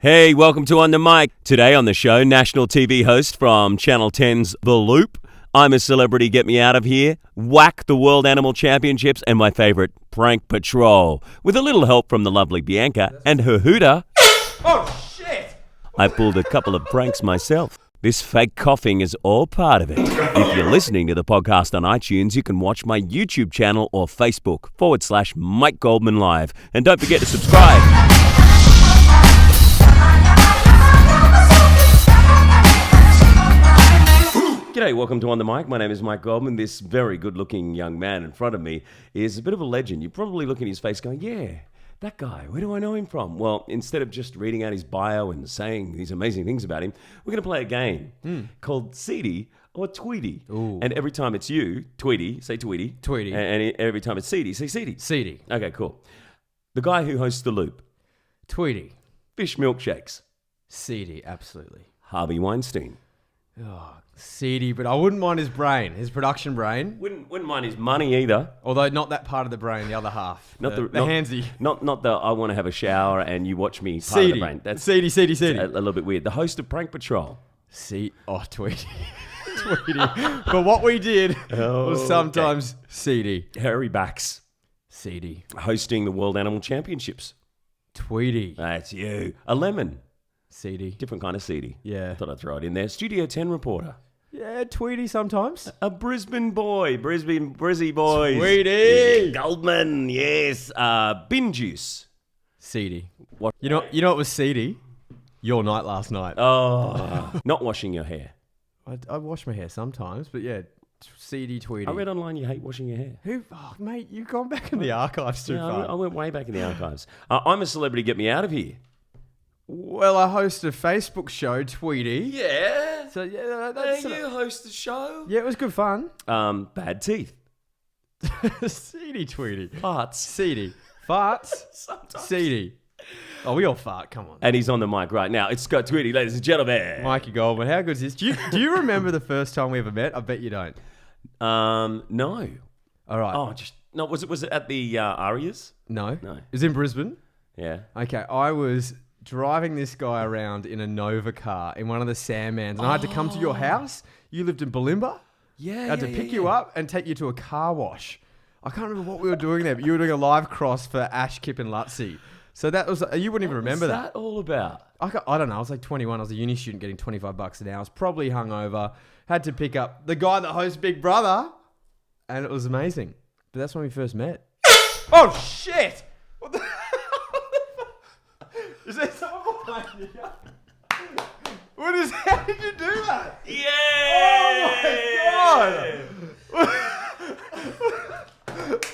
Hey, welcome to On the Mic. Today on the show, national TV host from Channel 10's The Loop. I'm a Celebrity, Get Me Out of Here, Whack the World Animal Championships, and my favourite, Prank Patrol. With a little help from the lovely Bianca and her hooter. Oh, shit! I pulled a couple of pranks myself. This fake coughing is all part of it. If you're listening to the podcast on iTunes, you can watch my YouTube channel or Facebook/Mike Goldman Live. And don't forget to subscribe. G'day, welcome to On the Mic. My name is Mike Goldman. This very good-looking young man in front of me is a bit of a legend. You're probably looking at his face going, yeah, that guy, where do I know him from? Well, instead of just reading out his bio and saying these amazing things about him, we're going to play a game called Tweedie or Tweedie. Ooh. And every time it's you, Tweedie, say Tweedie. Tweedie. And every time it's Seedy, say Seedy. Seedy. Okay, cool. The guy who hosts The Loop. Tweedie. Fish milkshakes. Seedy, absolutely. Harvey Weinstein. Oh, seedy, but I wouldn't mind his brain, his production brain. Wouldn't mind his money either. Although not that part of the brain, the other half. Not the handsy. Not the I want to have a shower and you watch me part of the brain. That's seedy. a little bit weird. The host of Prank Patrol. Tweedie. Tweedie. But what we did was sometimes seedy. Harry Backs. Seedy. Hosting the World Animal Championships. Tweedie. That's you. A lemon. Seedy. Different kind of seedy. Yeah. Thought I'd throw it in there. Studio 10 reporter. Yeah, Tweedie sometimes. A Brisbane boy. Brizzy boys. Tweedie. Goldman, yes. Bin juice. Seedy. What? You know what was seedy? Your night last night. Oh, not washing your hair. I wash my hair sometimes, but yeah, seedy Tweedie. I read online you hate washing your hair. Oh, mate, you've gone back in the archives too far. I went way back in the archives. I'm a Celebrity, Get Me Out of Here. Well, I host a Facebook show, Tweedie. Yeah. So yeah, that's you host the show. yeah, it was good fun. Bad teeth. Seedy Tweedie. Farts. Seedy. Farts. Sometimes. Seedy. Oh, we all fart. Come on. And he's on the mic right now. It's Scott Tweedie, ladies and gentlemen. Mikey Goldman, how good is this? Do you remember the first time we ever met? I bet you don't. No. All right. Oh, no. Was it at the Arias? No. No. It was in Brisbane. Yeah. Okay, I was driving this guy around in a Nova car in one of the Sandmans, and I had to come to your house. You lived in Bulimba. Yeah. I had to pick you up and take you to a car wash. I can't remember what we were doing there, but you were doing a live cross for Ash, Kip and Lutzi. So that was, you wouldn't even remember that. What's that all about? I don't know. I was like 21. I was a uni student getting $25 an hour. I was probably hungover. Had to pick up the guy that hosts Big Brother, and it was amazing. But that's when we first met. Oh, shit! What the... Is there someone behind you? How did you do that? Yeah! Oh my God!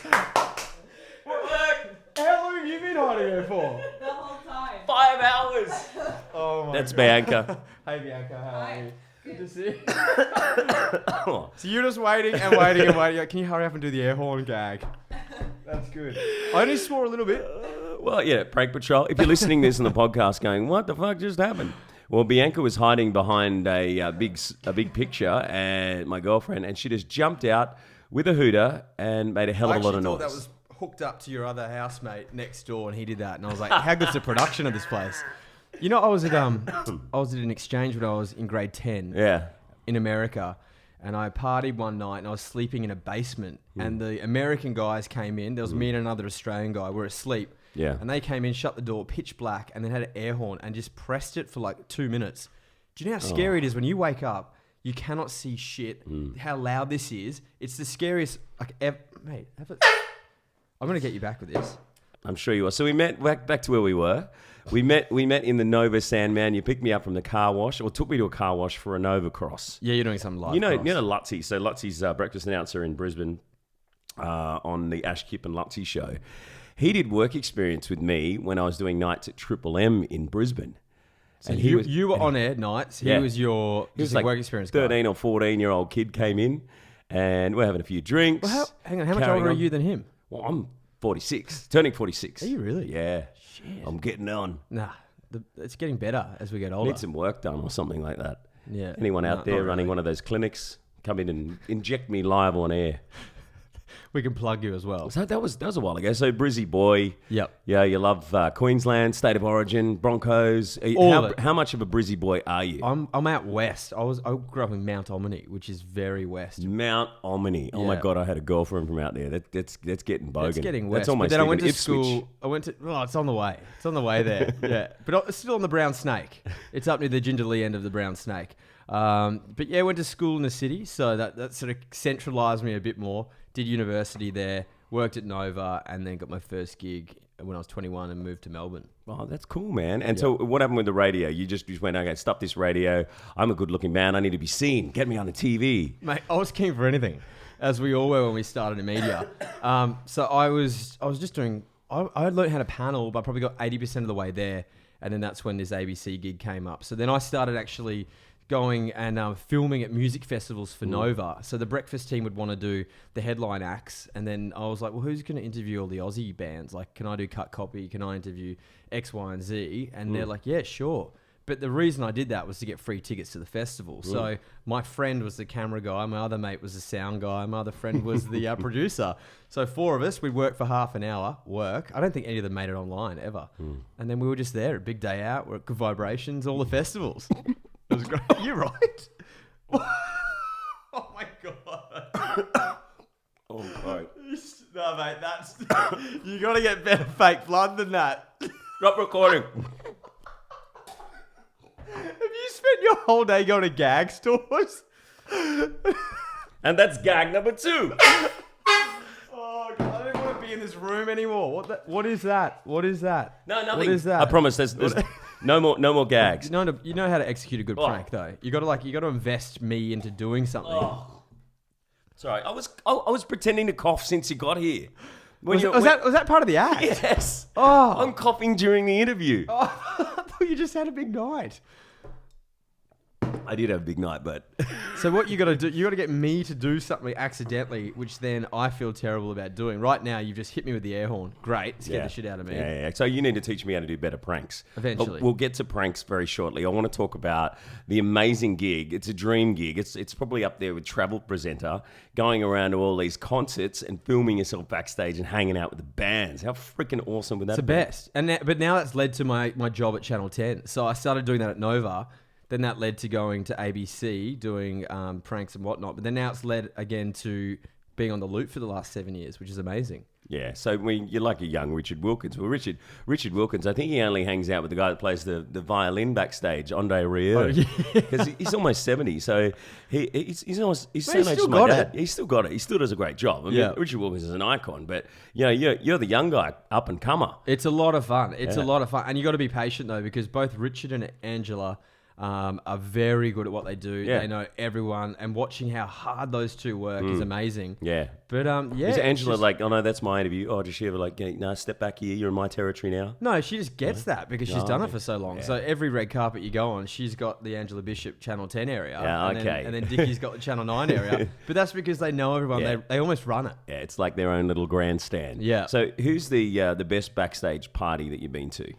How long have you been hiding there for? The whole time. 5 hours. Oh my That's God. Bianca. Hey Bianca, how are you? Good to see you. Oh. So you're just waiting and waiting and waiting. Can you hurry up and do the air horn gag? That's good. I only swore a little bit. Well, yeah, Prank Patrol. If you're listening to this on the podcast going, what the fuck just happened? Well, Bianca was hiding behind a big picture and my girlfriend, and she just jumped out with a hooter and made a hell of a lot of I noise. thought that was hooked up to your other housemate next door, and he did that. And I was like, how good's the production of this place? You know, I was at an exchange when I was in grade 10 in America, and I partied one night, and I was sleeping in a basement, and the American guys came in. There was me and another Australian guy. We were asleep. Yeah. And they came in, shut the door, pitch black, and then had an air horn and just pressed it for like 2 minutes. Do you know how scary it is when you wake up, you cannot see shit, how loud this is? It's the scariest, like, ever. Mate, I'm going to get you back with this. I'm sure you are. So we met back to where we were. We met in the Nova Sandman. You picked me up from the car wash, or took me to a car wash for a Nova cross. Yeah, you're doing some live You know cross. Lutzi. So Lutzi's breakfast announcer in Brisbane on the Ash, Kip and Lutzi show. He did work experience with me when I was doing nights at Triple M in Brisbane. So and you were on air nights. He was your like work experience 13 guy. or 14-year-old kid came in, and we're having a few drinks. Well, hang on, how much older are you than him? Well, I'm 46, turning 46. Are you really? Yeah. Shit. I'm getting on. Nah, it's getting better as we get older. Need some work done or something like that. Yeah. Anyone out there not running really. one of those clinics, come in and inject me live on air. We can plug you as well. So that was a while ago. So Brizzy boy. Yep. Yeah, you love Queensland, State of Origin, Broncos. How much of a Brizzy boy are you? I'm out west. I grew up in Mount Omni, which is very west. Mount Omni. Oh my God, I had a girlfriend from out there. That's getting bogan. It's getting west. That's almost. But then I went to Ipswich. school. It's on the way. It's on the way there. Yeah, but it's still on the Brown Snake. It's up near the Jindalee end of the Brown Snake. But yeah, I went to school in the city, so that sort of centralised me a bit more. Did university there, worked at Nova, and then got my first gig when I was 21 and moved to Melbourne. Oh, that's cool, man. And so what happened with the radio? You just went, okay, stop this radio. I'm a good-looking man. I need to be seen. Get me on the TV. Mate, I was keen for anything, as we all were when we started in media. So I was just doing... I had learned how to panel, but I probably got 80% of the way there, and then that's when this ABC gig came up. So then I started actually going and filming at music festivals for Nova. So the breakfast team would want to do the headline acts, and then I was like, well, who's going to interview all the Aussie bands? Like, can I do cut copy? Can I interview X, Y, and Z? And they're like, yeah, sure. But the reason I did that was to get free tickets to the festival. So my friend was the camera guy, my other mate was the sound guy, my other friend was the producer. So 4 of us, we'd work for half an hour, I don't think any of them made it online ever. And then we were just there, a big day out, we're at Good Vibrations, all the festivals. It was great. You're right. Oh my God. Oh, God. No, mate, that's... you got to get better fake blood than that. Stop recording. Have you spent your whole day going to gag stores? And that's gag number 2. Oh, God, I don't want to be in this room anymore. What is that? What is that? No, nothing. What is that? I promise there's no more gags. You know how to execute a good prank, though. You got to invest me into doing something. Oh. Sorry, I was pretending to cough since you got here. Was that part of the act? Yes. Oh, I'm coughing during the interview. Oh, I thought you just had a big night. I did have a big night, but... So what you got to do, you got to get me to do something accidentally, which then I feel terrible about doing. Right now, you've just hit me with the air horn. Great. Scared the shit out of me. Yeah. So you need to teach me how to do better pranks. Eventually. But we'll get to pranks very shortly. I want to talk about the amazing gig. It's a dream gig. It's probably up there with travel presenter, going around to all these concerts and filming yourself backstage and hanging out with the bands. How freaking awesome would that be? It's the best. But now that's led to my job at Channel 10. So I started doing that at Nova. Then that led to going to ABC, doing pranks and whatnot. But then now it's led again to being on the loop for the last 7 years, which is amazing. Yeah, so you're like a young Richard Wilkins. Well, Richard Wilkins, I think he only hangs out with the guy that plays the violin backstage, Andre Rieu, because he's almost 70. So he's so much to my dad. He's still got it. He still does a great job. I mean, Richard Wilkins is an icon, but you're the young guy, up and comer. It's a lot of fun. It's a lot of fun, and you got to be patient though, because both Richard and Angela are very good at what they do. Yeah. They know everyone, and watching how hard those two work is amazing. Yeah. But is Angela like, oh no, that's my interview? Oh, does she ever like, no, step back here, you're in my territory now? No, she just gets that because she's done it for so long. Yeah. So every red carpet you go on, she's got the Angela Bishop Channel 10 area. Yeah, and then Dickie's got the Channel 9 area. But that's because they know everyone. Yeah. They almost run it. Yeah, it's like their own little grandstand. Yeah. So who's the best backstage party that you've been to?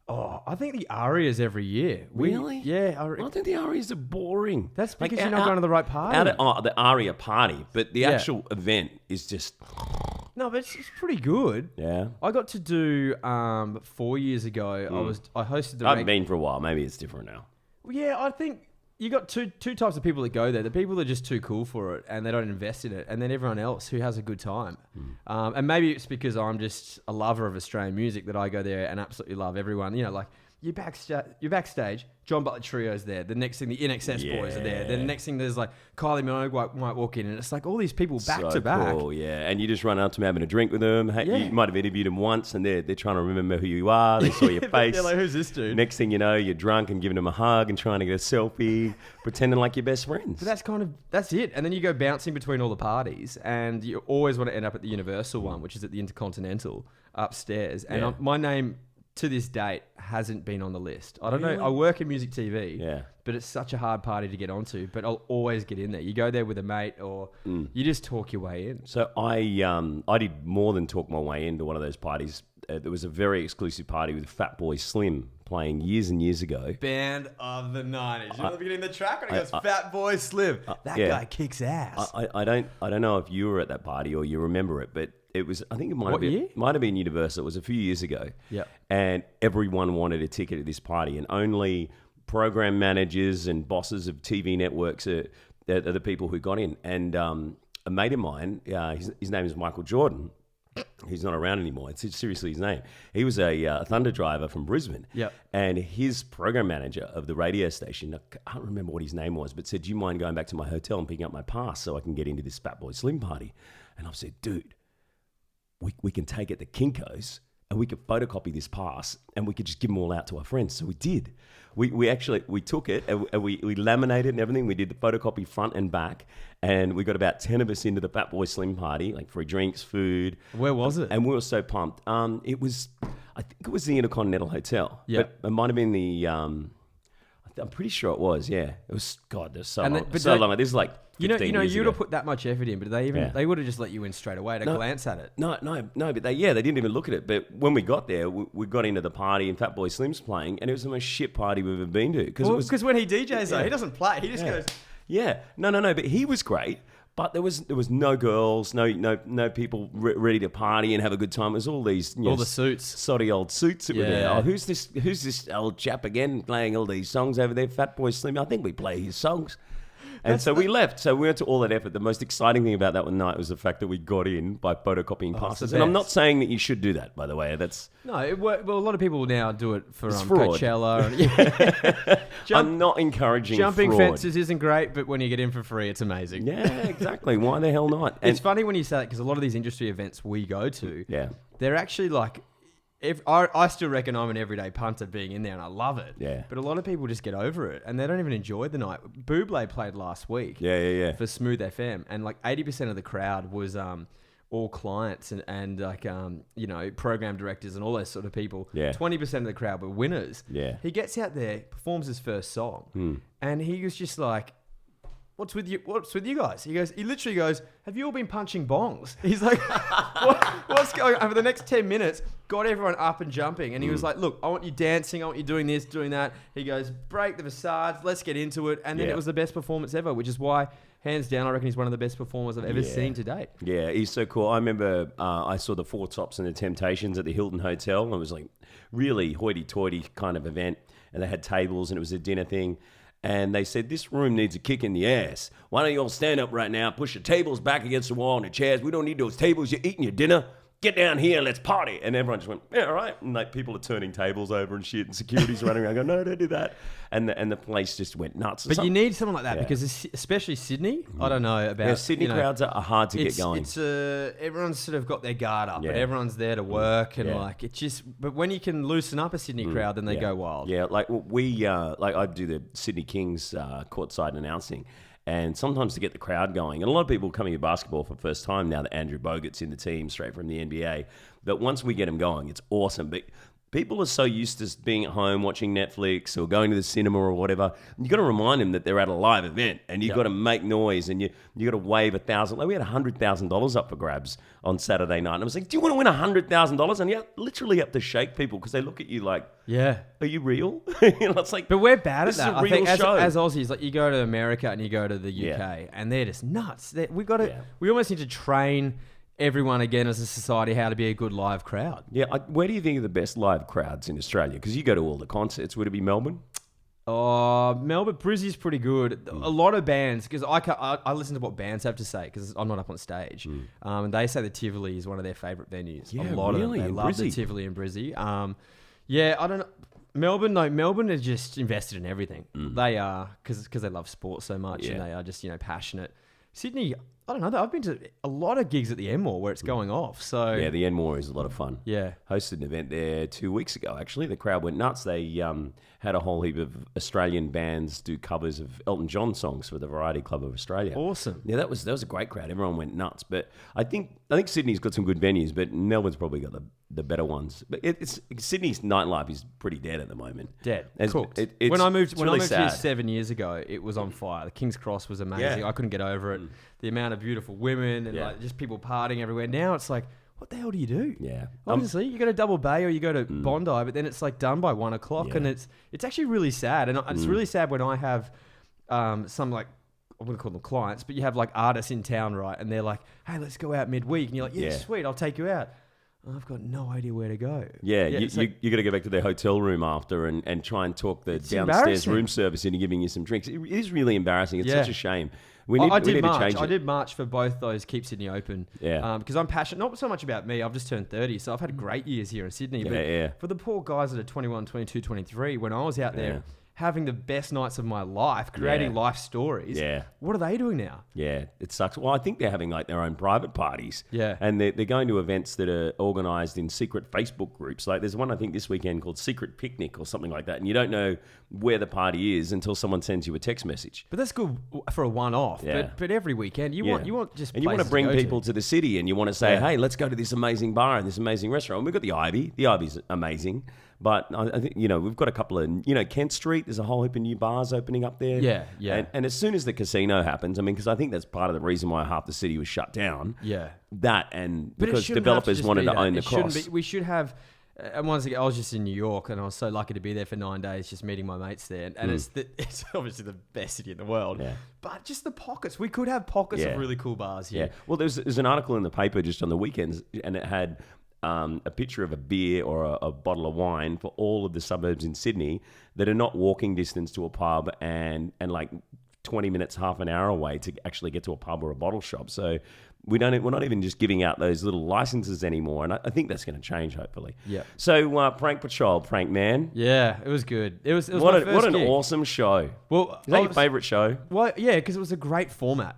Oh, I think the Arias every year. Really? Yeah. I think the Arias are boring. That's because you're not going to the right party. The Aria party, but the actual event is just... No, but it's pretty good. Yeah. I got to do 4 years ago. I hosted the... I haven't been for a while. Maybe it's different now. Well, yeah, I think you got two types of people that go there. The people that are just too cool for it and they don't invest in it, and then everyone else who has a good time. And maybe it's because I'm just a lover of Australian music that I go there and absolutely love everyone. You know, like you're backstage, John Butler Trio's there. The next thing, the NXS boys are there. Then the next thing, there's like Kylie Minogue might walk in, and it's like all these people back to back. Cool, yeah. And you just run up to them having a drink with them. Hey, you might have interviewed them once, and they're trying to remember who you are. They saw your face. They're like, who's this dude? Next thing you know, you're drunk and giving them a hug and trying to get a selfie, pretending like you're best friends. But that's it. And then you go bouncing between all the parties, and you always want to end up at the Universal one, which is at the Intercontinental upstairs. And my name, to this date, hasn't been on the list. I don't know. I work in music TV, but it's such a hard party to get onto. But I'll always get in there. You go there with a mate, or you just talk your way in. So I did more than talk my way into one of those parties there was a very exclusive party with Fatboy Slim playing years and years ago. Band of the 90s. You know the beginning of the track when he goes, Fatboy Slim. That guy kicks ass. I don't know if you were at that party or you remember it, but it was, I think it might have been Universal. It was a few years ago. Yeah. And everyone wanted a ticket at this party, and only program managers and bosses of TV networks are the people who got in. And a mate of mine, his name is Michael Jordan. He's not around anymore. It's seriously his name. He was a Thunder driver from Brisbane. Yep. And his program manager of the radio station, I can't remember what his name was, but said, do you mind going back to my hotel and picking up my pass so I can get into this Fatboy Slim party? And I've said, dude, we can take it to Kinko's and we could photocopy this pass and we could just give them all out to our friends. So we did. We actually took it and we laminated and everything. We did the photocopy front and back, and we got about 10 of us into the Fatboy Slim party, like free drinks, food. Where was it? And we were so pumped. I think it was the Intercontinental Hotel. Yeah. But it might have been the, I'm pretty sure it was, yeah. It was, God, there's so long. This is like 15 years you'd ago. have put that much effort in, but they would have just let you in straight away to glance at it. No, but they didn't even look at it. But when we got there, we got into the party and Fatboy Slim's playing, and it was the most shit party we've ever been to. Because when he DJs, though, he doesn't play. He just goes... Yeah. No, but he was great. But there was no girls, no people ready to party and have a good time. It was all these all the suits, soddy old suits that were there. Oh, who's this old chap again playing all these songs over there? Fatboy Slim. I think we play his songs. And so we left. So we went to all that effort. The most exciting thing about that one night was the fact that we got in by photocopying passes. And I'm not saying that you should do that, by the way. That's well, a lot of people now do it for Coachella. I'm not encouraging jumping fraud. fences isn't great, but when you get in for free, it's amazing. Yeah, exactly. Why the hell not? It's funny when you say that because a lot of these industry events we go to, they're actually like... I still reckon I'm an everyday punter being in there, and I love it. Yeah. But a lot of people just get over it, and they don't even enjoy the night. Bublé played last week. Yeah. For Smooth FM, and like 80% of the crowd was all clients and like program directors and all those sort of people. Yeah. 20% of the crowd were winners. Yeah. He gets out there, performs his first song, and he was just like, What's with you guys? He literally goes, have you all been punching bongs? He's like, what's going on? Over the next 10 minutes, got everyone up and jumping. And he was like, look, I want you dancing. I want you doing this, doing that. He goes, break the facades. Let's get into it. And then it was the best performance ever, which is why, hands down, I reckon he's one of the best performers I've ever seen to date. Yeah, he's so cool. I remember I saw the Four Tops and the Temptations at the Hilton Hotel. And it was like really hoity-toity kind of event. And they had tables and it was a dinner thing. And they said, this room needs a kick in the ass. Why don't you all stand up right now, push your tables back against the wall and the chairs. We don't need those tables. You're eating your dinner. Get down here, let's party. And everyone just went, yeah, all right. And like people are turning tables over and shit, and security's running around going, no, don't do that. And the place just went nuts. But you need someone like that because especially Sydney, I don't know about... Yeah, Sydney crowds are hard to get going. Everyone's sort of got their guard up, but everyone's there to work and like it just... But when you can loosen up a Sydney crowd, then they go wild. Yeah, like I do the Sydney Kings courtside announcing. And sometimes to get the crowd going, and a lot of people coming to basketball for the first time now that Andrew Bogut's in the team straight from the NBA. But once we get them going, it's awesome. But people are so used to being at home watching Netflix or going to the cinema or whatever. You got to remind them that they're at a live event, and you got to make noise, and you got to wave $1,000. Like we had $100,000 up for grabs on Saturday night, and I was like, "Do you want to win $100,000?" And you literally have to shake people because they look at you like, "Yeah, are you real?" It's like, but we're bad at that. I think as Aussies, like you go to America and you go to the UK, and they're just nuts. We almost need to train everyone again as a society how to be a good live crowd. Yeah, where do you think are the best live crowds in Australia? Because you go to all the concerts. Would it be Melbourne? Melbourne, Brizzy's pretty good. A lot of bands, because I listen to what bands have to say because I'm not up on stage. And they say the Tivoli is one of their favourite venues. Yeah, a lot of them. They love the Tivoli and Brizzy. Yeah, I don't know. Melbourne is just invested in everything. They are, because they love sports so much and they are just, passionate. Sydney, I don't know. I've been to a lot of gigs at the Enmore where it's going off. So yeah, the Enmore is a lot of fun. Yeah, hosted an event there 2 weeks ago. Actually, the crowd went nuts. They had a whole heap of Australian bands do covers of Elton John songs for the Variety Club of Australia. Awesome. Yeah, that was a great crowd. Everyone went nuts. But I think Sydney's got some good venues, but Melbourne's probably got the better ones. But Sydney's nightlife is pretty dead at the moment. Dead. Cooked. When I moved here 7 years ago, it was on fire. The King's Cross was amazing. I couldn't get over it. The amount of beautiful women and like just people partying everywhere. Now it's like, what the hell do you do? Yeah. Obviously, you go to Double Bay or you go to Bondi, but then it's like done by 1 o'clock, and it's actually really sad. And it's really sad when I have some like, I wouldn't call them clients, but you have like artists in town, right? And they're like, hey, let's go out midweek. And you're like, yeah, sweet, I'll take you out. I've got no idea where to go. Yeah, you got to go back to their hotel room after and try and talk the downstairs room service into giving you some drinks. It is really embarrassing. It's such a shame. We need to change it. I did March for both those Keep Sydney Open. Yeah. Because I'm passionate, not so much about me. I've just turned 30, so I've had great years here in Sydney. But for the poor guys that are 21, 22, 23, when I was out there having the best nights of my life, creating life stories. Yeah. What are they doing now? Yeah, it sucks. Well, I think they're having like their own private parties. Yeah. And they're going to events that are organised in secret Facebook groups. Like there's one, I think, this weekend called Secret Picnic or something like that. And you don't know where the party is until someone sends you a text message. But that's good for a one-off. Yeah. But every weekend, you want just and you want to bring people to the city and you want to say, hey, let's go to this amazing bar and this amazing restaurant. And we've got the Ivy. The Ivy's amazing. But I think, we've got a couple of, Kent Street, there's a whole heap of new bars opening up there. Yeah, yeah. And as soon as the casino happens, because I think that's part of the reason why half the city was shut down. Yeah. That and because developers wanted to own the cross. We should have, and once again, I was just in New York and I was so lucky to be there for 9 days just meeting my mates there. And it's obviously the best city in the world. Yeah. But just the pockets. We could have pockets of really cool bars here. Yeah. Well, there's an article in the paper just on the weekends and it had a picture of a beer or a bottle of wine for all of the suburbs in Sydney that are not walking distance to a pub and like 20 minutes, half an hour away to actually get to a pub or a bottle shop. So we're not even just giving out those little licenses anymore. And I think that's going to change, hopefully. Yeah. So Prank Patrol, Prank Man. Yeah, it was good. It was what an gig. Awesome show. Well, is that your favourite show? Well, yeah, because it was a great format.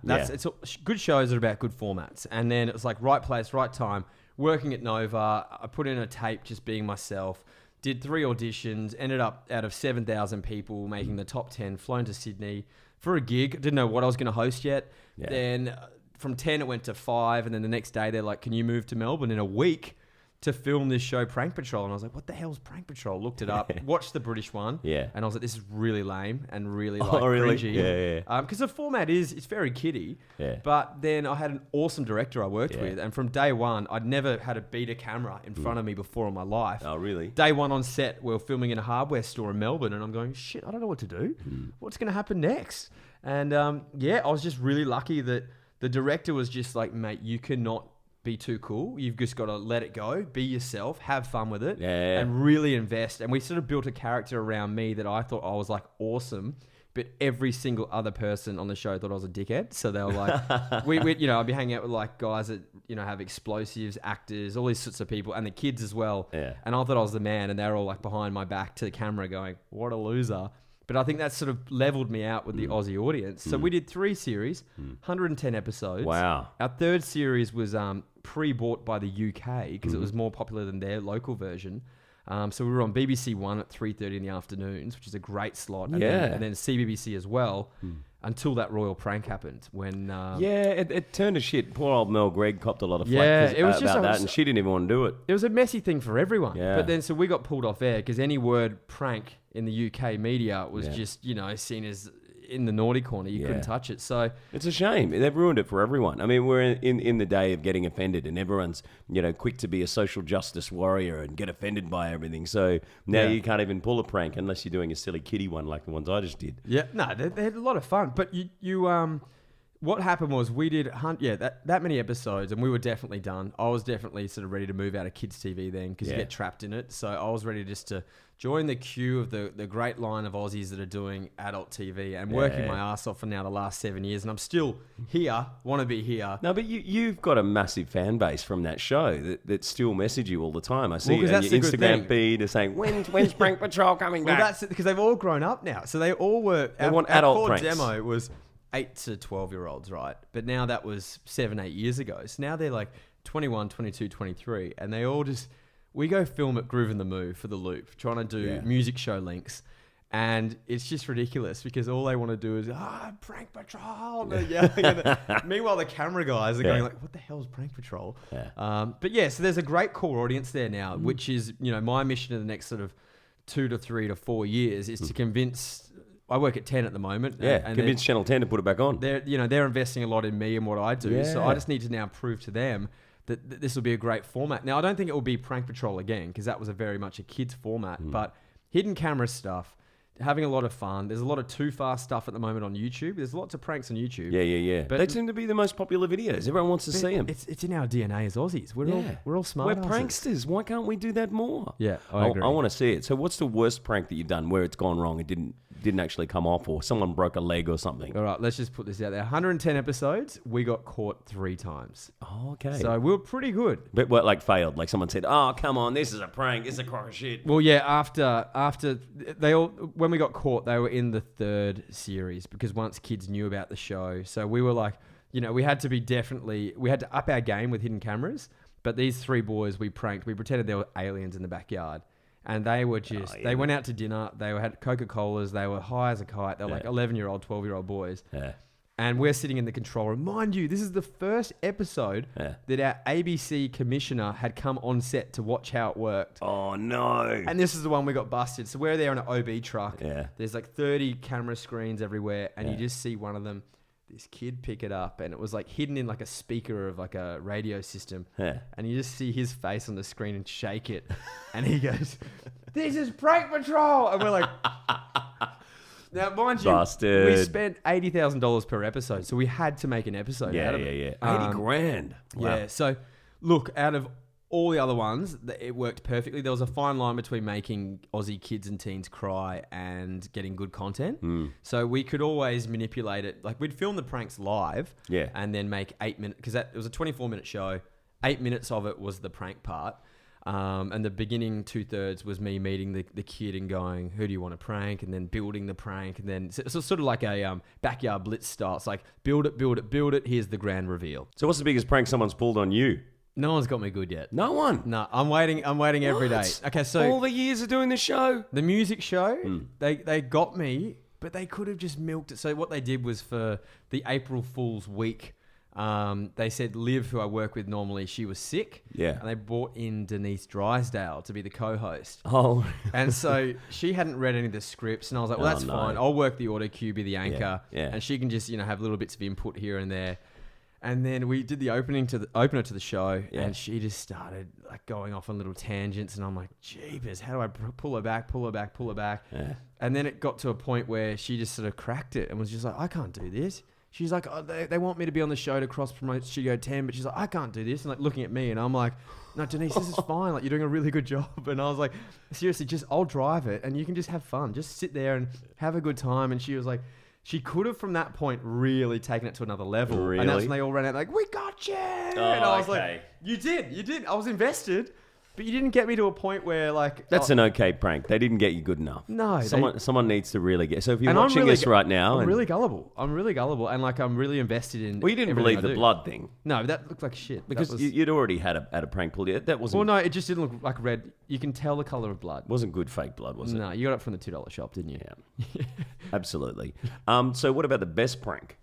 Good shows are about good formats. And then it was like right place, right time. Working at Nova, I put in a tape just being myself, did 3 auditions, ended up out of 7,000 people making the top 10, flown to Sydney for a gig. Didn't know what I was going to host yet. Yeah. Then from 10 it went to 5 and then the next day they're like, can you move to Melbourne in a week to film this show Prank Patrol? And I was like, what the hell's Prank Patrol? Looked it up, watched the British one, and I was like, this is really lame and really cringy. Yeah. Because the format it's very kiddie. Yeah. But then I had an awesome director I worked with, and from day one, I'd never had a beta camera in front of me before in my life. Oh, really? Day one on set, we were filming in a hardware store in Melbourne, and I'm going, shit, I don't know what to do. What's going to happen next? And I was just really lucky that the director was just like, mate, you cannot be too cool. You've just got to let it go, be yourself, have fun with it, and really invest. And we sort of built a character around me that I thought I was like awesome, but every single other person on the show thought I was a dickhead. So they were like, I'd be hanging out with like guys that, have explosives, actors, all these sorts of people, and the kids as well. Yeah. And I thought I was the man, and they were all like behind my back to the camera going, what a loser. But I think that sort of leveled me out with the Aussie audience. So we did 3 series, 110 episodes. Wow. Our 3rd series was pre-bought by the UK because it was more popular than their local version. So we were on BBC One at 3:30 in the afternoons, which is a great slot. And then CBBC as well, until that royal prank happened. When it turned to shit. Poor old Mel Gregg copped a lot of flack about that, and she didn't even want to do it. It was a messy thing for everyone. Yeah. But then so we got pulled off air because any word prank in the UK media was just, seen as in the naughty corner. You couldn't touch it. So it's a shame. They've ruined it for everyone. I mean, we're in the day of getting offended, and everyone's quick to be a social justice warrior and get offended by everything. So now you can't even pull a prank unless you're doing a silly kiddie one like the ones I just did. Yeah, no, they had a lot of fun. But you what happened was we did that many episodes, and we were definitely done. I was definitely sort of ready to move out of kids TV then because you get trapped in it. So I was ready just to join the queue of the great line of Aussies that are doing adult TV and working my ass off for now the last 7 years. And I'm still here, want to be here. No, but you've got a massive fan base from that show that still message you all the time. I see on your Instagram feed are saying, when's Prank Patrol coming back? Well, that's because they've all grown up now. So they all were... They want adult core pranks. Demo was 8 to 12-year-olds, right? But now that was 7-8 years ago. So now they're like 21, 22, 23, and they all just... We go film at Groove in the Move for the Loop, trying to do music show links. And it's just ridiculous because all they want to do is, Prank Patrol. Meanwhile, the camera guys are going like, what the hell is Prank Patrol? Yeah. But so there's a great core audience there now, which is, my mission in the next sort of 2 to 3 to 4 years is to convince... I work at 10 at the moment. And convince Channel 10 to put it back on. They're investing a lot in me and what I do. Yeah. So I just need to now prove to them that this will be a great format. Now, I don't think it will be Prank Patrol again, because that was very much a kids format, but hidden camera stuff, having a lot of fun. There's a lot of too fast stuff at the moment on YouTube. There's lots of pranks on YouTube. Yeah. But they seem to be the most popular videos. Everyone wants to see them. It's in our DNA as Aussies. We're all smart. We're pranksters. Why can't we do that more? Yeah, I agree. I want to see it. So what's the worst prank that you've done where it's gone wrong? It didn't actually come off, or someone broke a leg or something? All right, let's just put this out there. 110 episodes. We got caught 3 times. Oh, okay. So we were pretty good. But what, like failed? Like someone said, "Oh, come on, this is a prank. It's a crock of shit." Well, yeah. After when we got caught, they were in the 3rd series, because once kids knew about the show, so we were like, we had to up our game with hidden cameras. But these 3 boys we pranked, we pretended there were aliens in the backyard, and they were just they went out to dinner. They had Coca-Colas. They were high as a kite. They were like 11-year-old, 12-year-old boys. Yeah. And we're sitting in the control room. Mind you, this is the first episode that our ABC commissioner had come on set to watch how it worked. Oh, no. And this is the one we got busted. So we're there in an OB truck. Yeah. There's like 30 camera screens everywhere. And you just see one of them, this kid pick it up. And it was like hidden in like a speaker of like a radio system. Yeah. And you just see his face on the screen and shake it. And he goes, "This is Prank Patrol." And we're like... Now, mind you, we spent $80,000 per episode, so we had to make an episode out of it. 80 grand. Wow. Yeah, so look, out of all the other ones, it worked perfectly. There was a fine line between making Aussie kids and teens cry and getting good content. So we could always manipulate it. Like, we'd film the pranks live and then make 8 minutes, because it was a 24-minute show. 8 minutes of it was the prank part. And the beginning 2/3 was me meeting the kid and going, "Who do you want to prank?" And then building the prank. And then so it's sort of like a backyard blitz style. It's like, build it. Here's the grand reveal. So what's the biggest prank someone's pulled on you? No one's got me good yet. No one? No, I'm waiting every day. Okay, so... all the years of doing the show? The music show, they got me, but they could have just milked it. So what they did was, for the April Fool's week... they said Liv, who I work with normally, she was sick. Yeah. And they brought in Denise Drysdale to be the co-host. Oh. And so she hadn't read any of the scripts, and I was like, well, that's fine. I'll work the auto cue, be the anchor. Yeah. And she can just, have little bits of input here and there. And then we did the opener to the show, and she just started like going off on little tangents, and I'm like, jeepers, how do I pull her back? Yeah. And then it got to a point where she just sort of cracked it and was just like, I can't do this. She's like, oh, they want me to be on the show to cross-promote Studio 10, but she's like, I can't do this. And like looking at me, and I'm like, no, Denise, this is fine. Like, you're doing a really good job. And I was like, seriously, I'll drive it, and you can just have fun. Just sit there and have a good time. And she was like, she could have from that point really taken it to another level. Really? And that's when they all ran out like, we got you. And I was like, you did. I was invested. But you didn't get me to a point where like... That's an okay prank. They didn't get you good enough. No. Someone needs to really get... So if you're watching this right now... I'm really gullible. And like I'm really invested in... Well, you didn't believe the blood thing. No, that looked like shit. Because you'd already had a prank pulled. That wasn't... Well, no, it just didn't look like red. You can tell the colour of blood. Wasn't good fake blood, was it? No, you got it from the $2 shop, didn't you? Yeah. Absolutely. So what about the best prank?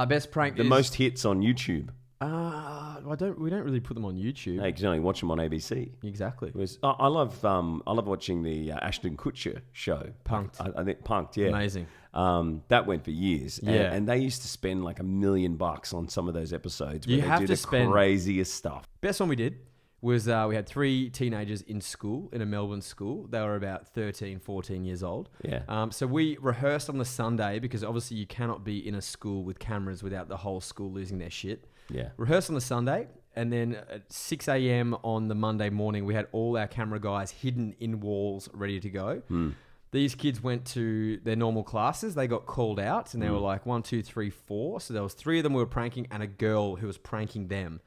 Best prank The most hits on YouTube. We don't really put them on YouTube. Hey, you can only watch them on ABC. Exactly. I love watching the Ashton Kutcher show. Punk'd. I think Punk'd, yeah. Amazing. That went for years. Yeah. And they used to spend like $1 million on some of those episodes. You where have they to do the spend craziest stuff. Best one we did was we had 3 teenagers in school, in a Melbourne school. They were about 13, 14 years old. Yeah. So we rehearsed on the Sunday, because obviously you cannot be in a school with cameras without the whole school losing their shit. Yeah. Rehearsed on the Sunday, and then at 6 a.m. on the Monday morning, we had all our camera guys hidden in walls ready to go. These kids went to their normal classes. They got called out, and they were like 1, 2, 3, 4. So there was 3 of them we were pranking, and a girl who was pranking them.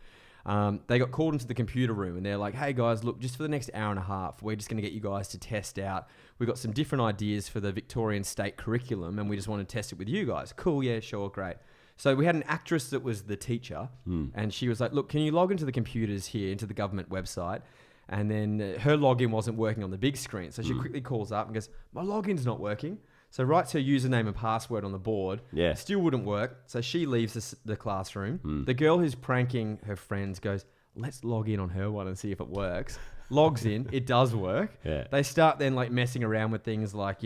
They got called into the computer room, and they're like, hey guys, look, just for the next hour and a half, we're just going to get you guys to test out. We've got some different ideas for the Victorian state curriculum, and we just want to test it with you guys. Cool, yeah, sure, great. So we had an actress that was the teacher, and she was like, look, can you log into the computers here, into the government website? And then her login wasn't working on the big screen. So she quickly calls up and goes, my login's not working. So writes her username and password on the board. Yeah. Still wouldn't work. So she leaves the classroom. The girl who's pranking her friends goes, let's log in on her one and see if it works. Logs in. It does work. Yeah. They start then like messing around with things like,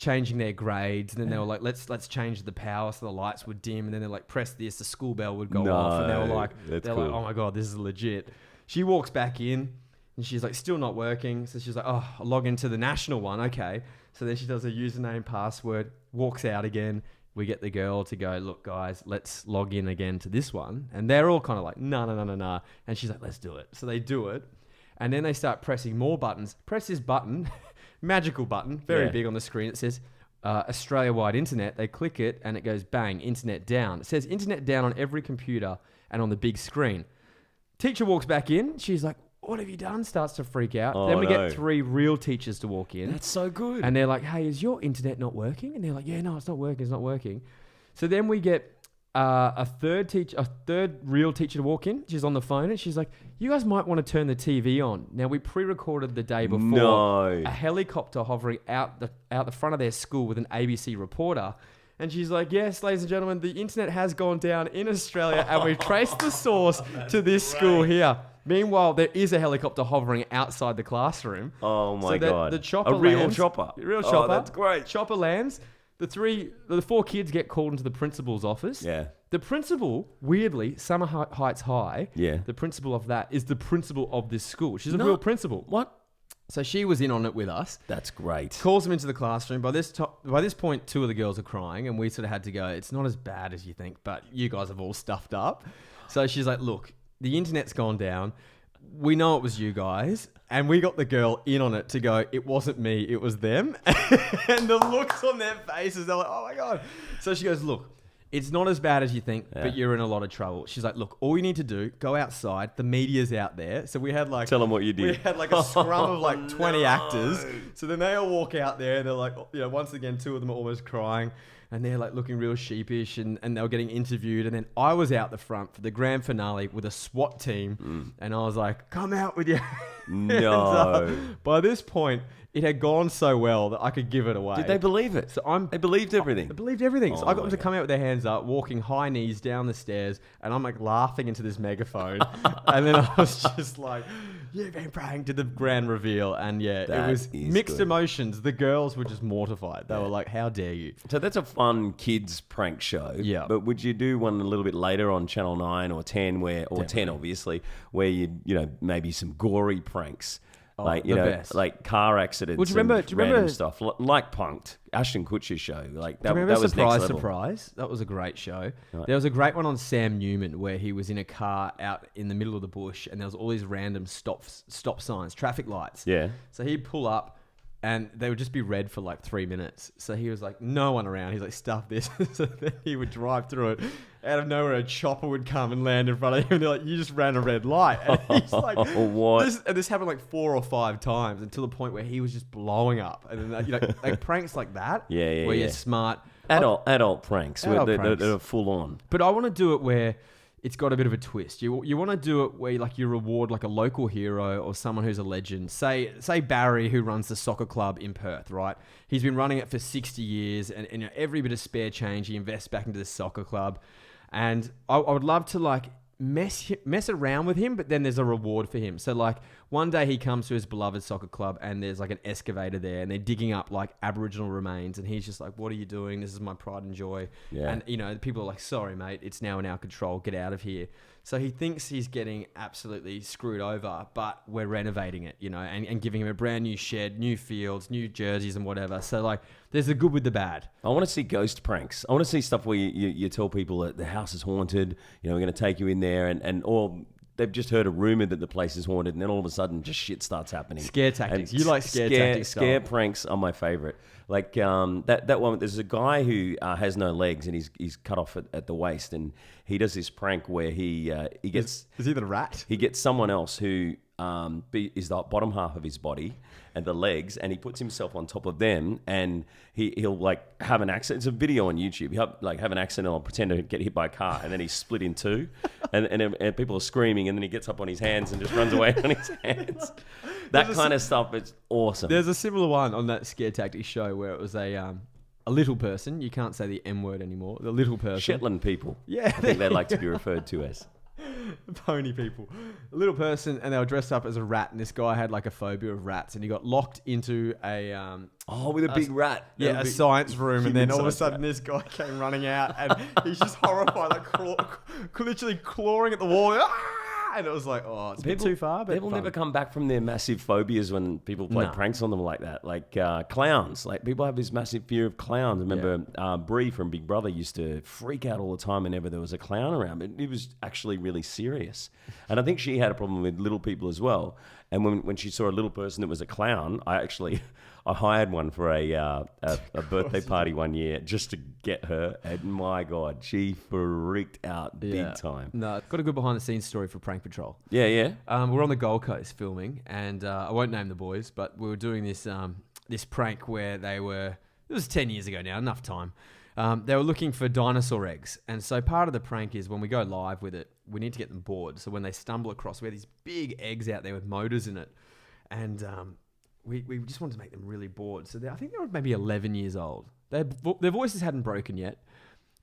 changing their grades, and then they were like, let's change the power so the lights would dim, and then they're like, press this, the school bell would go off, and they were like, like, oh my God, this is legit. She walks back in, and she's like, still not working. So she's like, oh, I'll log into the national one. Okay. So then she does her username, password, walks out again. We get the girl to go, look, guys, let's log in again to this one. And they're all kind of like, no. And she's like, let's do it. So they do it. And then they start pressing more buttons. Press this button, magical button, very big on the screen. It says Australia-wide internet. They click it and it goes, bang, internet down. It says internet down on every computer and on the big screen. Teacher walks back in. She's like, what have you done? Starts to freak out. Then we get 3 real teachers to walk in. That's so good. And they're like, hey, is your internet not working? And they're like, yeah, no, it's not working. So then we get a third real teacher to walk in. She's on the phone and she's like, you guys might want to turn the TV on. Now, we pre-recorded the day before a helicopter hovering out the front of their school with an ABC reporter. And she's like, yes, ladies and gentlemen, the internet has gone down in Australia and we've traced the source to this school here. Meanwhile, there is a helicopter hovering outside the classroom. Oh my God. The chopper lands. Chopper. Real chopper. That's great. Chopper lands. The 4 kids get called into the principal's office. Yeah. The principal, weirdly, Summer Heights High. Yeah. The principal of that is the principal of this school. She's a real principal. What? So she was in on it with us. That's great. Calls them into the classroom. By this point, 2 of the girls are crying, and we sort of had to go, it's not as bad as you think, but you guys have all stuffed up. So she's like, look, the internet's gone down. We know it was you guys. And we got the girl in on it to go, it wasn't me, it was them. And the looks on their faces, they're like, oh my God. So she goes, look, it's not as bad as you think, but you're in a lot of trouble. She's like, look, all you need to do, go outside. The media's out there. So we had like... Tell them what you did. We had like a scrum of like 20 actors. So then they all walk out there and they're like, once again, 2 of them are almost crying. And they're like looking real sheepish and they were getting interviewed. And then I was out the front for the grand finale with a SWAT team. And I was like, come out with your hands up. By this point, it had gone so well that I could give it away. Did they believe it? They believed everything. They believed everything. So I got them to come out with their hands up, walking high knees down the stairs. And I'm like laughing into this megaphone. And then I was just like, you've been pranked, did the grand reveal. And it was mixed emotions. The girls were just mortified. They were like, how dare you? So that's a fun kids prank show. Yeah. But would you do one a little bit later on Channel 9 or 10 or 10 obviously, where you maybe some gory pranks? Best. Like car accidents. Well, do you remember random stuff like Punk'd, Ashton Kutcher's show. Like that, do you remember that was Surprise, next level. Surprise? That was a great show. Right. There was a great one on Sam Newman where he was in a car out in the middle of the bush and there was all these random stop signs, traffic lights. Yeah. So he'd pull up and they would just be red for like 3 minutes. So he was like, no one around. He's like, stuff this. So then he would drive through it. Out of nowhere, a chopper would come and land in front of him. And they're like, you just ran a red light. And he's like, what? This happened like 4 or 5 times until the point where he was just blowing up. And then, like pranks like that. Where you're smart. Adult pranks. They're full on. But I want to do it where it's got a bit of a twist. You want to do it where you reward like a local hero or someone who's a legend. Say Barry, who runs the soccer club in Perth, right? He's been running it for 60 years and every bit of spare change he invests back into the soccer club. And I would love to like mess around with him, but then there's a reward for him. So like one day he comes to his beloved soccer club and there's like an excavator there and they're digging up like Aboriginal remains and he's just like, what are you doing? This is my pride and joy. Yeah. And people are like, sorry mate, it's now in our control, get out of here. So he thinks he's getting absolutely screwed over, but we're renovating it, and giving him a brand new shed, new fields, new jerseys and whatever. So like there's the good with the bad. I want to see ghost pranks. I want to see stuff where you tell people that the house is haunted, we're going to take you in there or they've just heard a rumor that the place is haunted and then all of a sudden just shit starts happening. Scare tactics. You like scare tactics. Scare pranks are my favorite. Like that one, there's a guy who has no legs and he's cut off at the waist and he does this prank where he gets... Is he the rat? He gets someone else who is the bottom half of his body and the legs, and he puts himself on top of them, and he'll like have an accident. It's a video on YouTube. He'll like have an accident or pretend to get hit by a car, and then he's split in 2, and people are screaming, and then he gets up on his hands and just runs away on his hands. That kind of stuff is awesome. There's a similar one on that Scare Tactics show where it was a little person. You can't say the M word anymore. The little person. Shetland people. Yeah. I think they like to be referred to as. Pony people. A little person, and they were dressed up as a rat, and this guy had like a phobia of rats, and he got locked into a... with a big rat. Yeah, a science room, and then all of a sudden this guy came running out, and he's just horrified, like literally clawing at the wall. And it was like, it's a bit too far. But people never come back from their massive phobias when people play pranks on them like that. Like clowns. Like people have this massive fear of clowns. I remember Bree from Big Brother used to freak out all the time whenever there was a clown around. It was actually really serious. And I think she had a problem with little people as well. And when she saw a little person that was a clown, I hired one for a birthday party one year just to get her. And my God, she freaked out big time. No, got a good behind the scenes story for Prank Patrol. Yeah. We're on the Gold Coast filming, and I won't name the boys, but we were doing this prank where it was 10 years ago now, enough time. They were looking for dinosaur eggs. And so part of the prank is when we go live with it, we need to get them bored. So when they stumble across, we have these big eggs out there with motors in it. And we just wanted to make them really bored. So I think they were maybe 11 years old. Their voices hadn't broken yet.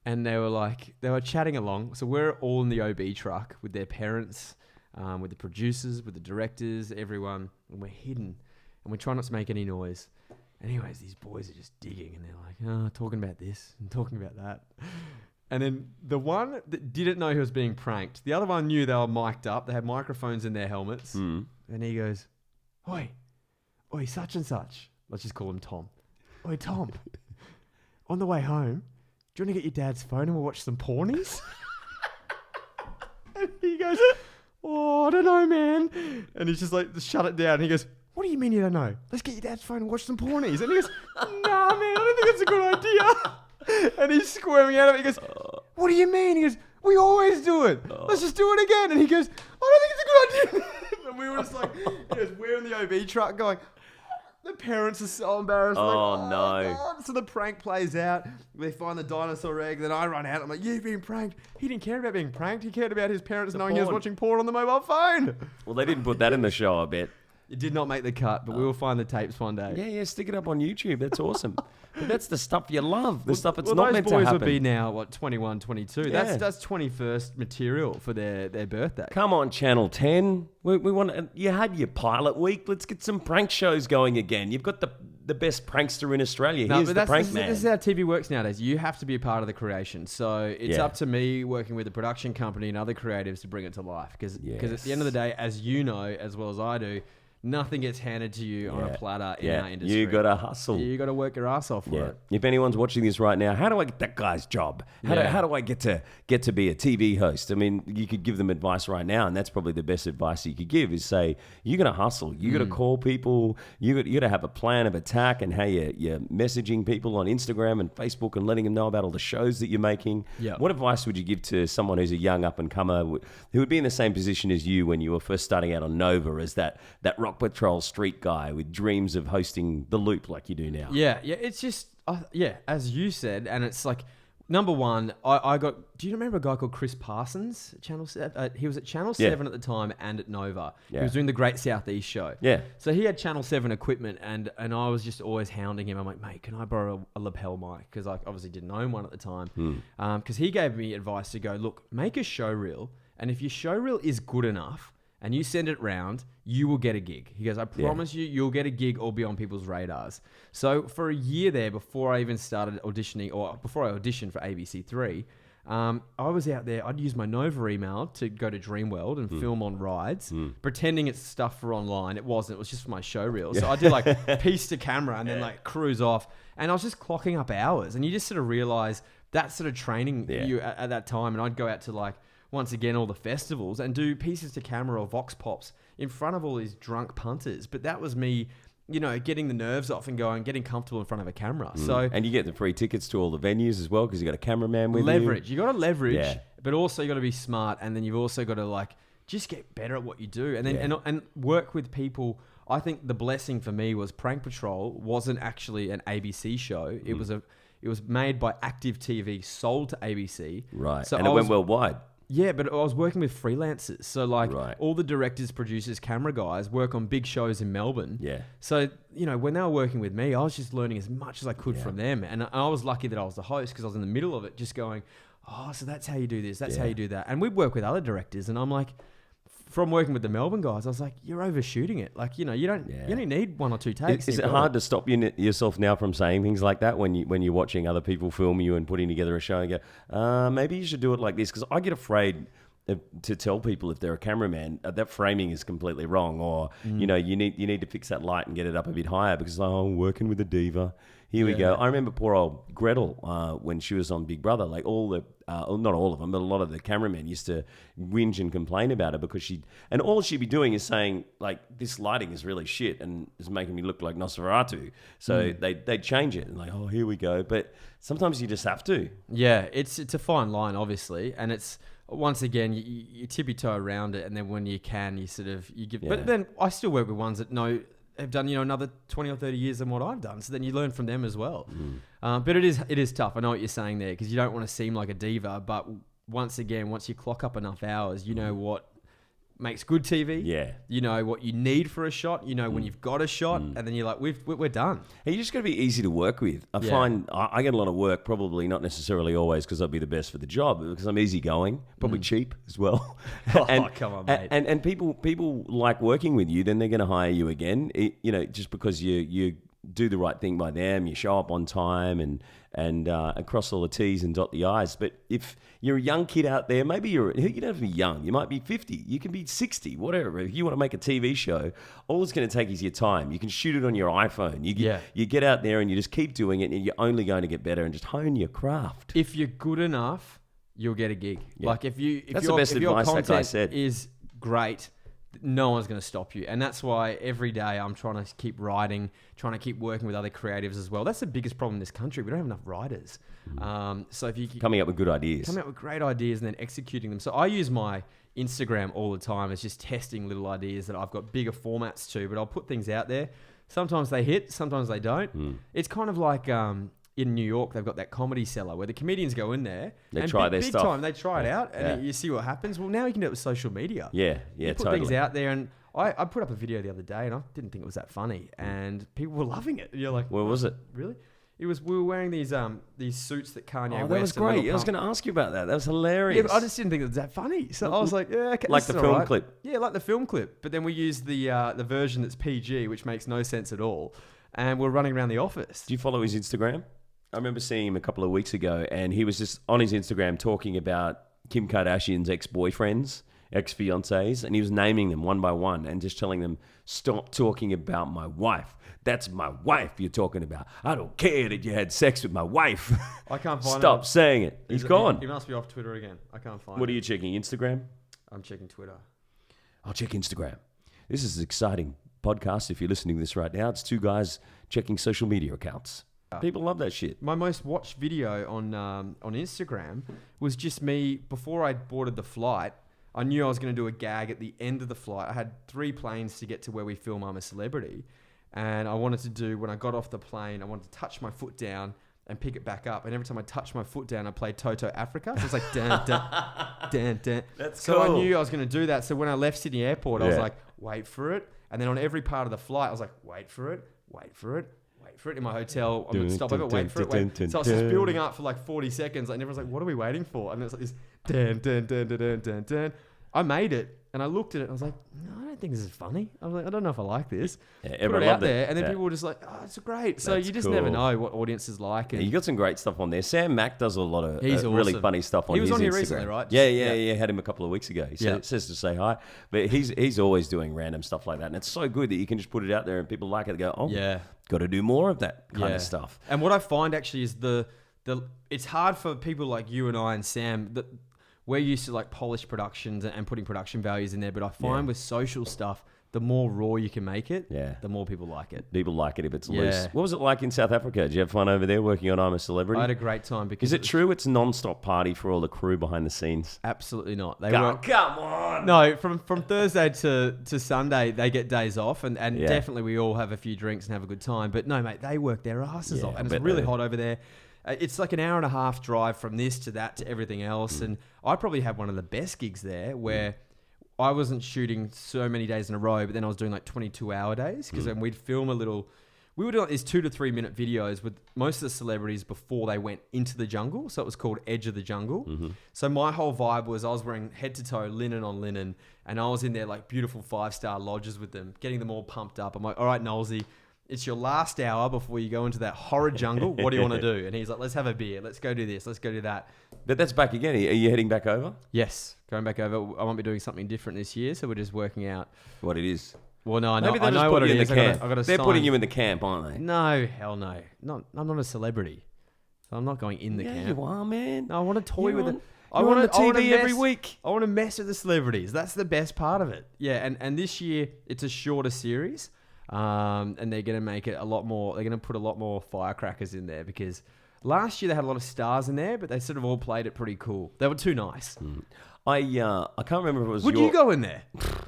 And they were chatting along. So we're all in the OB truck with their parents, with the producers, with the directors, everyone. And we're hidden. And we try not to make any noise. Anyways, these boys are just digging, and they're like, talking about this and talking about that. And then the one that didn't know he was being pranked, the other one knew they were mic'd up. They had microphones in their helmets. And he goes, Oi, such and such. Let's just call him Tom. Oi, Tom, on the way home, do you want to get your dad's phone and we'll watch some pornies? And he goes, I don't know, man. And he's just like, shut it down. And he goes, what do you mean you don't know? Let's get your dad's phone and watch some pornies. And he goes, nah, man, I don't think that's a good idea. And he's squirming out of it. He goes, what do you mean? He goes, we always do it. Let's just do it again. And he goes, I don't think it's a good idea. And we were just like, we're in the OB truck going, the parents are so embarrassed. Oh, no. God. So the prank plays out. They find the dinosaur egg. Then I run out. I'm like, you've been pranked. He didn't care about being pranked. He cared about his parents knowing he was watching porn on the mobile phone. Well, they didn't put that in the show, I bet. It did not make the cut, but we will find the tapes one day. Yeah, stick it up on YouTube. That's awesome. But that's the stuff you love. The stuff it's not meant to happen. Those boys would be now, 21, 22. Yeah. That's 21st material for their birthday. Come on, Channel 10. We want. You had your pilot week. Let's get some prank shows going again. You've got the best prankster in Australia. Here's the prank man. This is how TV works nowadays. You have to be a part of the creation. So it's up to me working with the production company and other creatives to bring it to life. Because at the end of the day, as you know, as well as I do, nothing gets handed to you on a platter in our industry. You got to hustle. You got to work your ass off for it. If anyone's watching this right now, how do I get that guy's job? How do I get to be a TV host? I mean, you could give them advice right now, and that's probably the best advice you could give is say, you got to hustle. You got to call people. You got to have a plan of attack and how you're messaging people on Instagram and Facebook and letting them know about all the shows that you're making. Yep. What advice would you give to someone who's a young up-and-comer who would be in the same position as you when you were first starting out on Nova as that Rock Patrol street guy with dreams of hosting The Loop like you do now? Yeah, it's just, as you said, and it's like, number one, I got, do you remember a guy called Chris Parsons at Channel 7? He was at Channel 7 at the time and at Nova. Yeah. He was doing the Great Southeast show. Yeah. So he had Channel 7 equipment, and I was just always hounding him. I'm like, mate, can I borrow a lapel mic? Because I obviously didn't own one at the time. Because he gave me advice to go, look, make a show reel, and if your show reel is good enough, and you send it round, you will get a gig. He goes, I promise you'll get a gig or be on people's radars. So for a year there, before I even started auditioning, or before I auditioned for ABC3, I was out there, I'd use my Nova email to go to Dreamworld and film on rides, pretending it's stuff for online. It wasn't, it was just for my show reel. So I did like piece to camera and then like cruise off. And I was just clocking up hours. And you just sort of realize that sort of training you at that time. And I'd go out to like, once again, all the festivals and do pieces to camera or vox pops in front of all these drunk punters. But that was me, getting the nerves off and getting comfortable in front of a camera. So and you get the free tickets to all the venues as well because you got a cameraman with leverage. You got to leverage, but also you got to be smart. And then you've also got to like just get better at what you do, and then and work with people. I think the blessing for me was Prank Patrol wasn't actually an ABC show. It was made by Active TV, sold to ABC. Right, so and it went worldwide. Yeah, but I was working with freelancers. So like all the directors, producers, camera guys work on big shows in Melbourne. Yeah. So, when they were working with me, I was just learning as much as I could from them. And I was lucky that I was the host because I was in the middle of it just going, oh, so that's how you do this. That's how you do that. And we work with other directors, and I'm like, from working with the Melbourne guys, I was like, you're overshooting it. Like, you know, you only need 1 or 2 takes. Is it hard to stop yourself now from saying things like that when you're watching other people film you and putting together a show and go, maybe you should do it like this? Because I get afraid to tell people if they're a cameraman that framing is completely wrong, or you know, you need to fix that light and get it up a bit higher because I'm working with a diva. Here we go. I remember poor old Gretel when she was on Big Brother. Like all the, not all of them, but a lot of the cameramen used to whinge and complain about her because all she'd be doing is saying like, this lighting is really shit and is making me look like Nosferatu. So they'd change it and like, oh, here we go. But sometimes you just have to. Yeah, it's a fine line, obviously, and it's. Once again, you tip your toe around it, and then when you can, you give. Yeah. But then I still work with ones that have done another 20 or 30 years than what I've done. So then you learn from them as well. But it is tough. I know what you're saying there because you don't want to seem like a diva. But once again, once you clock up enough hours, you know what makes good TV. Yeah. You know what you need for a shot. You know when you've got a shot, and then you're like, we're done. And you just got to be easy to work with. I find I get a lot of work, probably not necessarily always because I'll be the best for the job, but because I'm easygoing, probably cheap as well. Come on, mate. And people like working with you, then they're going to hire you again. Just because you do the right thing by them, you show up on time and cross all the T's and dot the I's. But if you're a young kid out there, maybe you don't have to be young. You might be 50. You can be 60, whatever. If you want to make a TV show, all it's going to take is your time. You can shoot it on your iPhone. You get out there and you just keep doing it, and you're only going to get better and just hone your craft. If you're good enough, you'll get a gig. Yeah. Like if your content is great, no one's going to stop you. And that's why every day I'm trying to keep writing, trying to keep working with other creatives as well. That's the biggest problem in this country. We don't have enough writers. So if you coming up with good ideas, coming up with great ideas and then executing them. So I use my Instagram all the time as just testing little ideas that I've got bigger formats to, but I'll put things out there. Sometimes they hit, sometimes they don't. It's kind of like in New York, they've got that comedy cellar where the comedians go in there. They try their stuff. Time, they try it out and you see what happens. Well, now you can do it with social media. Yeah, you put things out there, and I put up a video the other day and I didn't think it was that funny, and people were loving it. You're like, where was it? Really? It was, we were wearing these suits that Kanye West. That was great. I was going to ask you about that. That was hilarious. Yeah, but I just didn't think it was that funny. So I was like, yeah, okay, like the film clip. Yeah, like the film clip. But then we used the version that's PG, which makes no sense at all. And we're running around the office. Do you follow his Instagram? I remember seeing him a couple of weeks ago, and he was just on his Instagram talking about Kim Kardashian's ex-boyfriends, ex-fiancés, and he was naming them one by one and just telling them, stop talking about my wife. That's my wife you're talking about. I don't care that you had sex with my wife. I can't find Stop saying it. He's gone. He must be off Twitter again. I can't find What are you checking, Instagram? I'm checking Twitter. I'll check Instagram. This is an exciting podcast. If you're listening to this right now, it's two guys checking social media accounts. People love that shit. My most watched video on Instagram was just me before I boarded the flight. I knew I was going to do a gag at the end of the flight. I had 3 planes to get to where we film I'm a Celebrity. And I wanted to do, when I got off the plane, I wanted to touch my foot down and pick it back up. And every time I touched my foot down, I played Toto Africa. So it's like, dun, dun, dun, dun. That's so cool. I knew I was going to do that. So when I left Sydney Airport, I was like, wait for it. And then on every part of the flight, I was like, wait for it, wait for it. Wait for it in my hotel. I'm going to stop over, wait for it, wait. So I was just building up for like 40 seconds. And everyone's like, what are we waiting for? And it's like this, dun, dun, dun, dun, dun, dun, dun. I made it. And I looked at it and I was like, no, I don't think this is funny. I was like, I don't know if I like this. Yeah, put it out there. And then people were just like, oh, it's great. So you just never know what audiences like. And you got some great stuff on there. Sam Mack does a lot of really funny stuff on his Instagram. He was on here recently, right? Yeah. Had him a couple of weeks ago. He says to say hi. But he's always doing random stuff like that. And it's so good that you can just put it out there and people like it and go, oh, got to do more of that kind of stuff. And what I find actually is it's hard for people like you and I and Sam that we're used to like polished productions and putting production values in there. But I find with social stuff, the more raw you can make it, the more people like it. People like it if it's loose. What was it like in South Africa? Did you have fun over there working on I'm a Celebrity? I had a great time. Because is it true it's non-stop party for all the crew behind the scenes? Absolutely not. Come on. No, from Thursday to Sunday, they get days off. And definitely we all have a few drinks and have a good time. But no, mate, they work their asses off. And it's really hot over there. It's like an hour and a half drive from this to that to everything else. And I probably had one of the best gigs there where I wasn't shooting so many days in a row, but then I was doing like 22-hour days because then we'd film we would do like these 2 to 3 minute videos with most of the celebrities before they went into the jungle. So it was called Edge of the Jungle. Mm-hmm. So my whole vibe was I was wearing head to toe linen on linen, and I was in their like beautiful 5-star lodges with them, getting them all pumped up. I'm like, all right, Nolsey, it's your last hour before you go into that horrid jungle. What do you want to do? And he's like, let's have a beer. Let's go do this. Let's go do that. But that's back again. Are you heading back over? Yes, going back over. I might be doing something different this year, so we're just working out what it is. Well, no, I Maybe know, I know what it is. They're putting you in the camp, aren't they? No, hell no. I'm not a celebrity, so I'm not going in the camp. You are, man. No, I want to toy with it. I want the TV every week. I want to mess with the celebrities. That's the best part of it. Yeah, and this year it's a shorter series, and they're going to make it a lot more. They're going to put a lot more firecrackers in there because last year they had a lot of stars in there, but they sort of all played it pretty cool. They were too nice. I can't remember if it was. Would you go in there?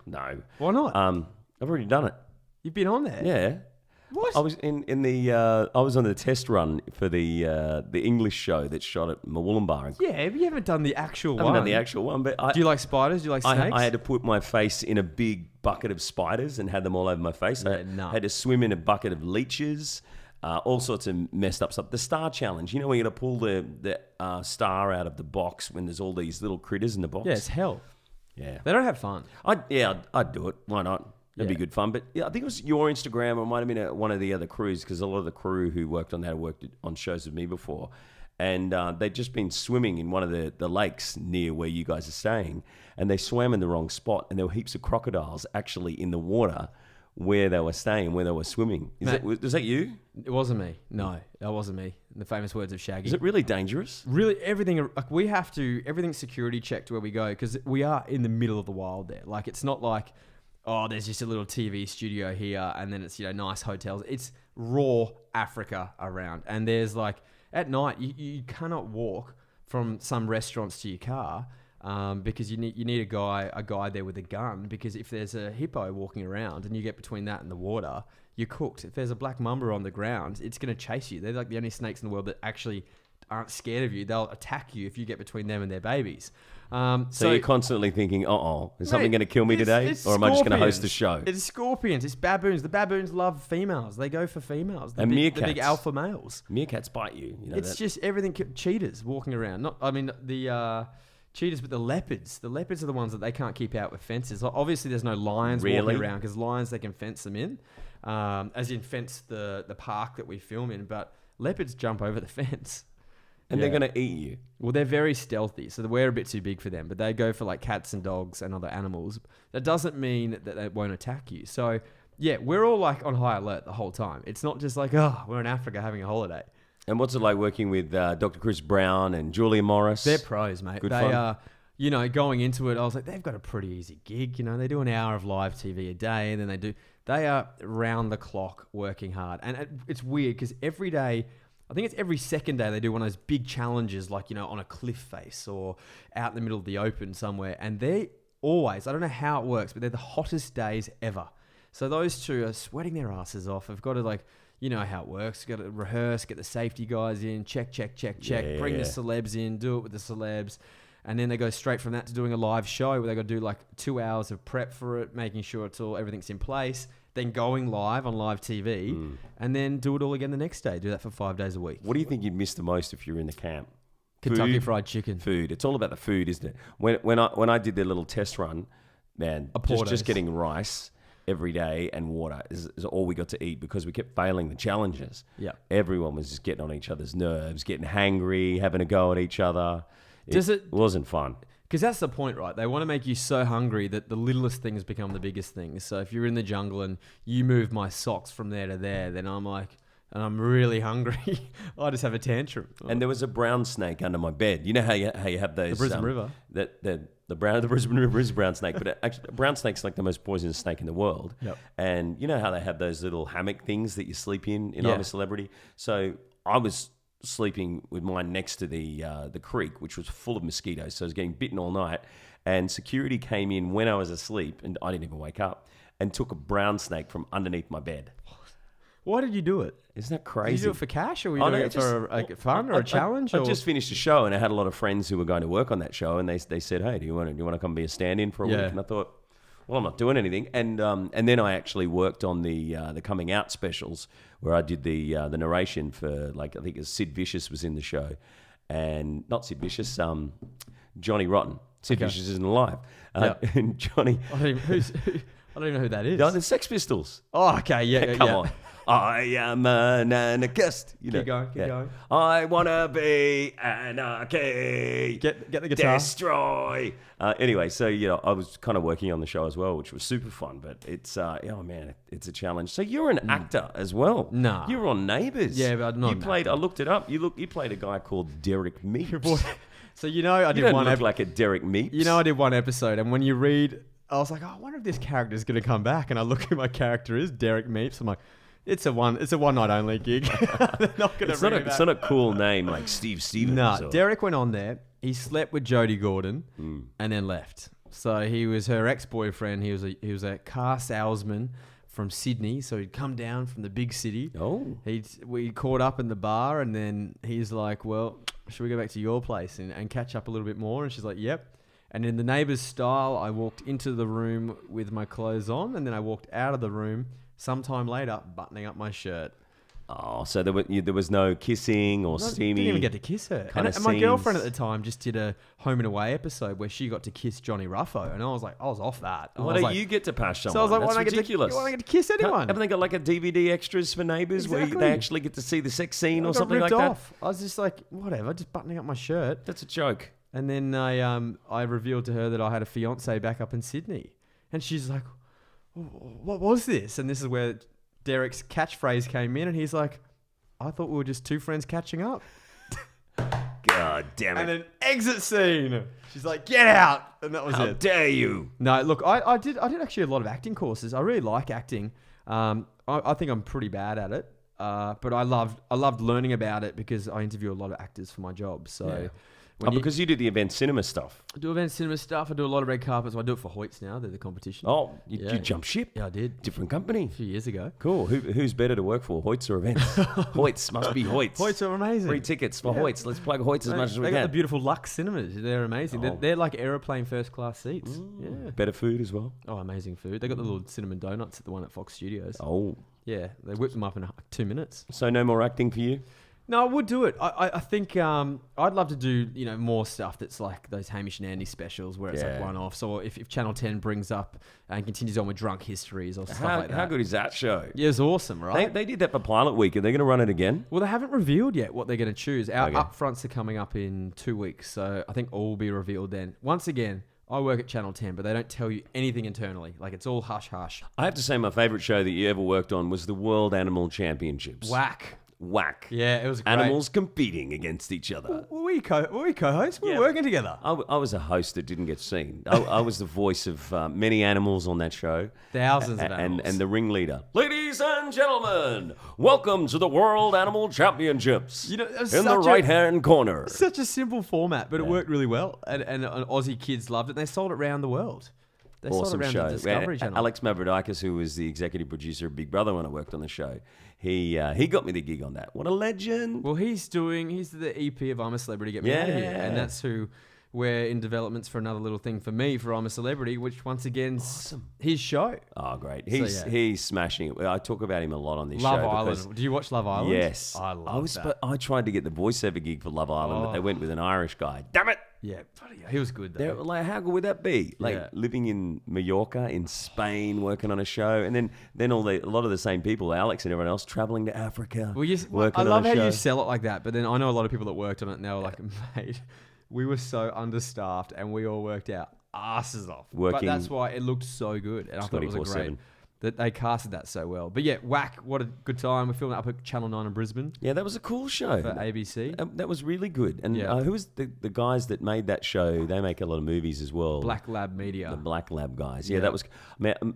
No. Why not? I've already done it. You've been on there? Yeah. What? I was in the I was on the test run for the English show that's shot at Murwillumbah. Yeah, but you haven't done the actual one. I haven't done the actual one, but do you like spiders? Do you like snakes? I had to put my face in a big bucket of spiders and had them all over my face. I had to swim in a bucket of leeches, all sorts of messed up stuff. The star challenge, you know, where you got to pull the star out of the box when there's all these little critters in the box. Yeah, it's hell. Yeah, they don't have fun. I'd do it. Why not? It'd be good fun. But yeah, I think it was your Instagram, or it might have been one of the other crews, because a lot of the crew who worked on that worked on shows with me before. And they'd just been swimming in one of the lakes near where you guys are staying. And they swam in the wrong spot. And there were heaps of crocodiles actually in the water where they were staying, where they were swimming. Was that you? It wasn't me. No, that wasn't me. In the famous words of Shaggy. Is it really dangerous? Really, everything. Like we have to, everything's security checked where we go, because we are in the middle of the wild there. Like it's not like, oh, there's just a little TV studio here and then it's, nice hotels. It's raw Africa around. And there's like, at night, you cannot walk from some restaurants to your car because you need a guy there with a gun, because if there's a hippo walking around and you get between that and the water, you're cooked. If there's a black mamba on the ground, it's going to chase you. They're like the only snakes in the world that actually aren't scared of you. They'll attack you if you get between them and their babies. So you're constantly thinking, is something going to kill me today? Or am I just going to host a show? It's scorpions. It's baboons. The baboons love females. They go for females. The big alpha males. Meerkats bite you. It's just everything. Cheetahs walking around. The cheetahs, but the leopards. The leopards are the ones that they can't keep out with fences. Obviously, there's no lions walking around, because lions, they can fence them in. As in fence the park that we film in. But leopards jump over the fence. And they're going to eat you. Well, they're very stealthy, so we're a bit too big for them. But they go for like cats and dogs and other animals. That doesn't mean that they won't attack you. So, yeah, we're all like on high alert the whole time. It's not just like, we're in Africa having a holiday. And what's it like working with Dr. Chris Brown and Julia Morris? They're pros, mate. Good fun. Going into it, I was like, they've got a pretty easy gig. They do an hour of live TV a day, and then they are round the clock working hard. And it's weird because every day, I think it's every second day, they do one of those big challenges, like, on a cliff face or out in the middle of the open somewhere. And they always, I don't know how it works, but they're the hottest days ever. So those two are sweating their asses off. Have got to how it works. Got to rehearse, get the safety guys in, check, bring the celebs in, do it with the celebs. And then they go straight from that to doing a live show where they got to do like 2 hours of prep for it, making sure everything's in place. Then going live on live TV, and then do it all again the next day. Do that for 5 days a week. What do you think you'd miss the most if you were in the camp? Kentucky Fried Chicken. Food. It's all about the food, isn't it? When I did their little test run, man, just getting rice every day and water is all we got to eat, because we kept failing the challenges. Yeah, everyone was just getting on each other's nerves, getting hangry, having a go at each other. It wasn't fun. Because that's the point, right? They want to make you so hungry that the littlest things become the biggest things. So if you're in the jungle and you move my socks from there to there, then I'm like, and I'm really hungry, I just have a tantrum. And there was a brown snake under my bed. You know how you have those... The Brisbane River. The Brisbane River is a brown snake, but actually, a brown snake's like the most poisonous snake in the world. Yep. And you know how they have those little hammock things that you sleep in I'm a Celebrity? So I was sleeping with mine next to the creek, which was full of mosquitoes. So I was getting bitten all night. And security came in when I was asleep, and I didn't even wake up, and took a brown snake from underneath my bed. Why did you do it? Isn't that crazy? Did you do it for cash, or were you doing it for fun or a challenge? I just finished a show, and I had a lot of friends who were going to work on that show, and they said, "Hey, do you want to come be a stand-in for a week?" And I thought, well, I'm not doing anything. And then I actually worked on the coming out specials where I did the narration for, like, I think it was Sid Vicious was in the show, and not Sid Vicious, Johnny Rotten. Sid Vicious isn't alive. And Johnny, I don't even know who that is. no, the Sex Pistols. Oh, okay, yeah, Come on. I am an anarchist. You know, Keep going. I want to be anarchy. Get the guitar. Destroy. Anyway, so, I was kind of working on the show as well, which was super fun, but it's, oh man, it's a challenge. So you're an actor as well. Nah. You were on Neighbours. Yeah, but I'm not an I looked it up. You played a guy called Derek Meeps. So, I did You don't one look like a Derek Meeps. I did one episode, and when you read, I was like, oh, I wonder if this character is going to come back. And I look who my character is, Derek Meeps. I'm like, it's a one night only gig. They're not going to bring me back. It's not a cool name like Steve Stevens. No, Derek went on there. He slept with Jodie Gordon and then left. So he was her ex-boyfriend. He was a car salesman from Sydney. So he'd come down from the big city. Oh. We caught up in the bar, and then he's like, well, should we go back to your place and catch up a little bit more? And she's like, yep. And in the Neighbours style, I walked into the room with my clothes on, and then I walked out of the room sometime later, buttoning up my shirt. Oh, so there was no kissing or steamy. Didn't even get to kiss her. And my girlfriend at the time just did a Home and Away episode where she got to kiss Johnny Ruffo, and I was off that. Why don't you get to pass someone? So I was like, That's why ridiculous. don't I get to kiss anyone? Haven't they got like a DVD extras for Neighbours where they actually get to see the sex scene or something like off. that? I was just like, whatever, just buttoning up my shirt. That's a joke. And then I revealed to her that I had a fiance back up in Sydney, and she's like, what was this? And this is where Derek's catchphrase came in, and he's like, I thought we were just two friends catching up. God damn it. And an exit scene. She's like, get out. And that was How it. dare you? No, look, I did actually a lot of acting courses. I really like acting. I think I'm pretty bad at it. But I loved learning about it because I interview a lot of actors for my job. So because you do the event cinema stuff. I do event cinema stuff. I do a lot of red carpets. I do it for Hoyts now. They're the competition. Oh, you jump ship? Yeah, I did. Different company. A few years ago. Cool. Who's better to work for, Hoyts or events? Hoyts must be Hoyts. Hoyts are amazing. Free tickets for Hoyts. Let's plug Hoyts as much as we can. They got the beautiful Lux cinemas. They're amazing. Oh. They're like aeroplane first class seats. Yeah. Better food as well. Oh, amazing food. They got the little cinnamon donuts at the one at Fox Studios. Oh. Yeah, they whip them up in 2 minutes. So no more acting for you? No, I would do it. I think I'd love to do more stuff that's like those Hamish and Andy specials where it's like one-offs, or if Channel 10 brings up and continues on with Drunk Histories or stuff like that. How good is that show? Yeah, it's awesome, right? They did that for Pilot Week. Are they going to run it again? Well, they haven't revealed yet what they're going to choose. Our upfronts are coming up in 2 weeks, so I think all will be revealed then. Once again, I work at Channel 10, but they don't tell you anything internally. Like, it's all hush-hush. I have to say my favourite show that you ever worked on was the World Animal Championships. Whack. Yeah, it was great. Animals competing against each other. Were we co-hosts? We were working together. I was a host that didn't get seen. I was the voice of many animals on that show. Thousands of animals. And the ringleader. Ladies and gentlemen, welcome to the World Animal Championships. In the right-hand corner. Such a simple format, but it worked really well. And Aussie kids loved it. They sold it around the world. They awesome sold it around the Discovery Channel. Alex Mavrodakis, who was the executive producer of Big Brother when I worked on the show, he got me the gig on that. What a legend! Well, he's the EP of I'm a Celebrity, Get Me Out of Here, and that's who we're in developments for another little thing for me for I'm a Celebrity, which once again his show. Oh, great! He's smashing it. I talk about him a lot on this show. Love Island. Do you watch Love Island? Yes, I love that. I tried to get the voiceover gig for Love Island, but they went with an Irish guy. Damn it! Yeah, he was good though. Like, how good would that be? Like living in Mallorca, in Spain, working on a show, and then a lot of the same people, Alex and everyone else, traveling to Africa. I love how you sell it like that, but then I know a lot of people that worked on it, and they were like, mate, we were so understaffed, and we all worked our asses off. But that's why it looked so good, and I thought it was great that they casted that so well. But yeah, Whack, what a good time. We're filming up at Channel 9 in Brisbane. Yeah, that was a cool show. For ABC. That was really good. And who was the guys that made that show? They make a lot of movies as well. Black Lab Media. The Black Lab guys. Yeah, that was...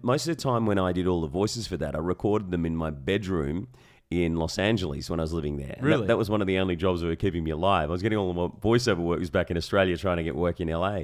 most of the time when I did all the voices for that, I recorded them in my bedroom in Los Angeles when I was living there. Really? That was one of the only jobs that were keeping me alive. I was getting all of my voiceover work was back in Australia trying to get work in LA.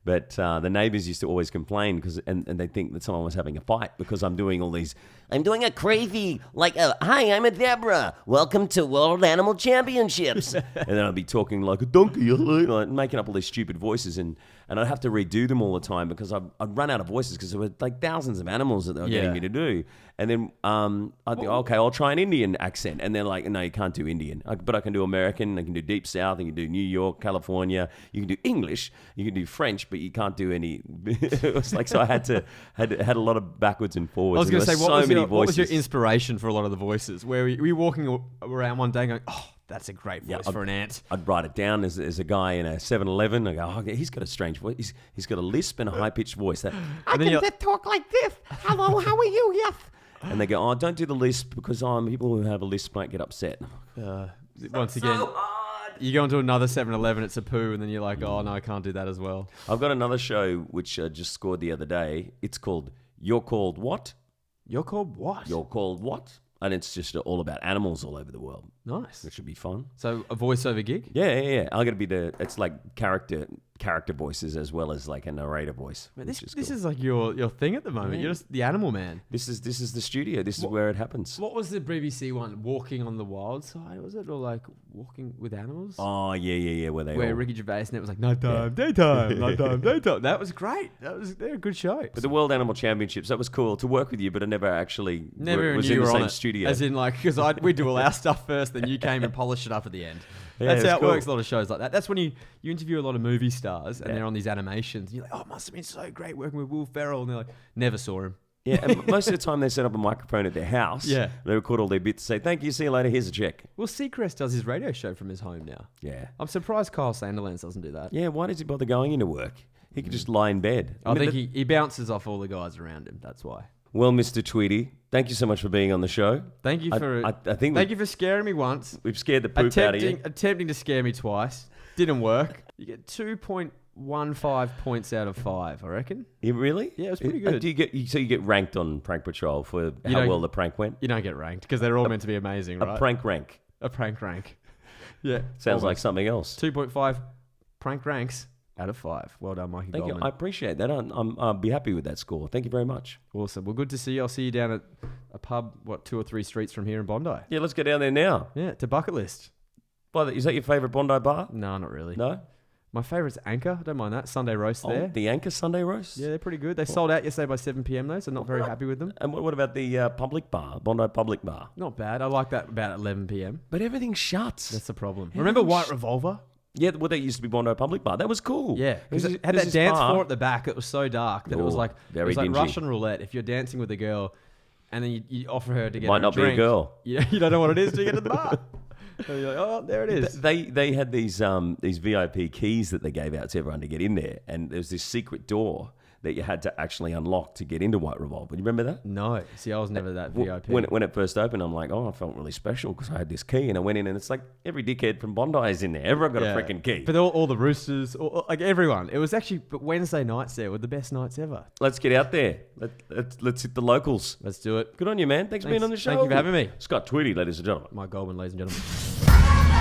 But the neighbours used to always complain and they think that someone was having a fight because I'm doing all these. I'm doing a crazy, hi, I'm a Deborah. Welcome to World Animal Championships. And then I'd be talking like a donkey, like making up all these stupid voices. And I'd have to redo them all the time because I'd run out of voices because there were like thousands of animals that they were getting me to do. And then I'd think, okay, I'll try an Indian accent. And they're like, no, you can't do Indian. But I can do American, I can do Deep South, I can do New York, California. You can do English, you can do French, but you can't do any. It was like, so I had a lot of backwards and forwards. I was going to say, what was your voices. Inspiration for a lot of the voices? Were you walking around one day going, oh, that's a great voice for an ant? I'd write it down as a guy in a 7-Eleven. I go, oh, he's got a strange voice. He's got a lisp and a high-pitched voice. I can talk like this. Hello, how are you? Yes. And they go, oh, don't do the lisp because people who have a lisp might get upset. Once again, so you go into another 7-Eleven, it's a poo, and then you're like, oh, no, I can't do that as well. I've got another show which I just scored the other day. It's called You're Called What? You're Called What? You're Called What? And it's just all about animals all over the world. Nice. Which should be fun. So a voiceover gig? Yeah. I'm going to be it's like character voices as well as like a narrator voice. Man, this is like your thing at the moment. Yeah. You're just the animal man. This is the studio. This is where it happens. What was the BBC one? Walking on the Wild Side, was it? Or like Walking with Animals? Oh, yeah. Where Ricky Gervais and it was like nighttime, daytime, nighttime, daytime. That was great. They're a good show. But the World Animal Championships, that was cool to work with you, but I never actually was in the same studio. As in like, because we do all our stuff first, then you came and polished it up at the end. Yeah, that's how it works. A lot of shows like that. That's when you interview a lot of movie stars and they're on these animations. And you're like, oh, it must have been so great working with Will Ferrell. And they're like, never saw him. Yeah, and most of the time they set up a microphone at their house. Yeah. They record all their bits, say, thank you, see you later, here's a check. Well, Seacrest does his radio show from his home now. Yeah. I'm surprised Kyle Sandilands doesn't do that. Yeah, why does he bother going into work? He could just lie in bed. I think he bounces off all the guys around him. That's why. Well, Mr. Tweedie, thank you so much for being on the show. Thank you for thank you for scaring me once. We've scared the poop out of you. Attempting to scare me twice. Didn't work. You get 2.15 points out of 5, I reckon. You really? Yeah, it was pretty good. Do you get ranked on Prank Patrol for how well the prank went? You don't get ranked because they're all meant to be amazing, right? A prank rank. A prank rank. Yeah. Sounds like something else. 2.5 prank ranks out of 5. Well done, Mikey Goldman. Thank you. I appreciate that. I'll be happy with that score. Thank you very much. Awesome. Well, good to see you. I'll see you down at a pub, 2 or 3 streets from here in Bondi. Yeah, let's go down there now. Yeah, to Bucket List. Is that your favourite Bondi bar? No, not really. No? My favourite's Anchor. I don't mind that. Sunday roast there. The Anchor Sunday roast? Yeah, they're pretty good. They sold out yesterday by 7 p.m. though, so not very happy with them. And what about the public bar, Bondi Public Bar? Not bad. I like that about 11 p.m. But everything shuts. That's the problem. Remember White Revolver? Yeah, well, that used to be Bondi Public Bar. That was cool. Yeah, because it had that dance floor at the back. It was so dark that it was like Russian roulette. If you're dancing with a girl and then you offer her to get Might her not drink, be a girl. You don't know what it is till you get to the bar. And you're like, oh, there it is. They had these VIP keys that they gave out to everyone to get in there, and there was this secret door that you had to actually unlock to get into White Revolver. You remember that? No. See, I was never that VIP. When it first opened, I'm like, oh, I felt really special because I had this key, and I went in, and it's like every dickhead from Bondi is in there. Everyone got a freaking key. But all the roosters, like everyone. It was actually, but Wednesday nights there were the best nights ever. Let's get out there. Let's hit the locals. Let's do it. Good on you, man. Thanks for being on the show. Thank you for having me. Scott Tweedie, ladies and gentlemen. Mike Goldman, ladies and gentlemen.